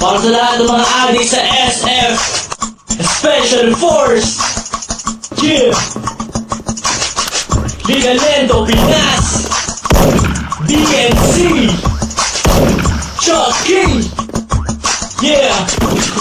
Para sa lahat ng mga adik sa SF Special Force. Yeah. Ligalendo Pinas, DNC, Chucky, yeah,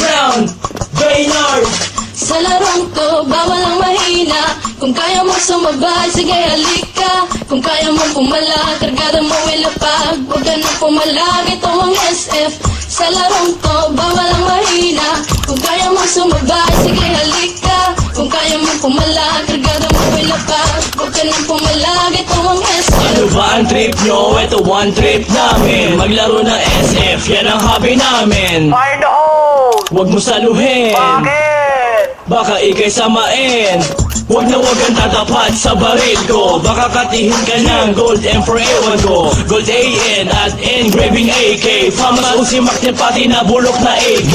Crown, Baynard. Sa larong to, bawal ang mahina. Kung kaya mong sumabay, sige halika. Kung kaya mong pumalag, kargada mo ilapag. Huwag ka nang pumalag, ito ang SF. Sa larong to, bawal ang mahina. Kung kaya mong sumabay, sige halika. Kung kaya mong pumalag, kargada mo ilapag. Huwag ka nang pumalag, ito ang SF. Ano ba ang trip nyo? Ito one trip namin. Maglaro ng SF, yan ang hobby namin. Fire the hole! Huwag mo saluhin, Bakit? baka ikay samain. Huwag na huwag kang tatapat sa baril ko. Baka katihin ka ng gold M for ewan ko. Gold AN at engraving AK. Famas usimaktin pati na bulok na AK.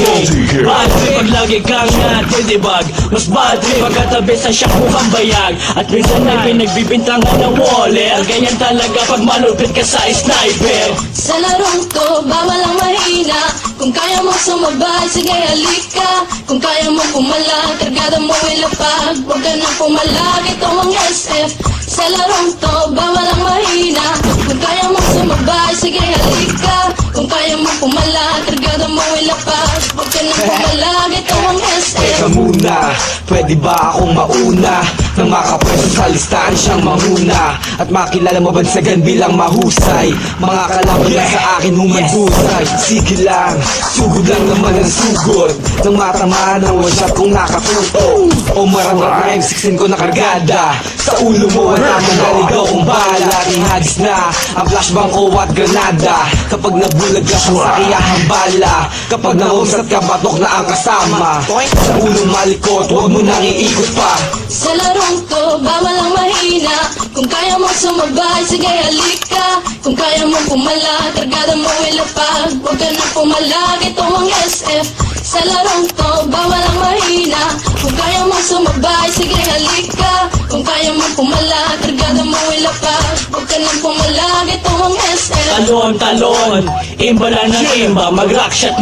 Bad trip pag lagi kang natitibag. Mas bad trip pagkatabi sa siyang mukhang bayag. At minsan ay pinagbibintangan ng waller. Ganyan talaga pag malupit ka sa sniper. Sa larong to, bawal ang mahina. Kung kaya mong sumabay, sige halika. Kung kaya mong pumalag, kargada mo ilapag. Huwag ka nang pumalag, ito ang SF. Sa larong to, bawal ang mahina. Kung kaya mong sumabay, sige halika. Kung kaya mong pumalag, kargada mo ilapag. Huwag ka nang pumalag, ito ang SF. Teka muna, pwede ba akong mauna? Nang makapwesto sa listahan siyang manguna. At makilala mabansagan bilang mahusay. Mga kalaban na sa akin humanbusay. Sige lang, sugod lang naman ang sugod. Nang matamaan ang one shot kong nakatuto. O maraming rhymes, siksin ko na kargada. Sa ulo mo wala mong naligaw kong bala. Ihagis na ang flashbang ko at granada. Kapag nabulag ka sa sakiyahang bala. Kapag nahusat ka, batok na ang kasama. Sa ulo malikot, huwag mo nang iikot pa. Sa larong to, bawal ang mahina. Kung kaya mong sumabay, sige halika. Kung kaya mong pumalag, kargada mo ilapag. Huwag ka nang pumalag, ito ang SF. Sa larong to, bawal ang mahina. Kung kaya mong sumabay, sige halika. Kung kaya mong pumalag, kargada mo ilapag. Huwag ka nang pumalag, ito ang SF. Talon, talon, imba lang ng imba. Mag-rock shot,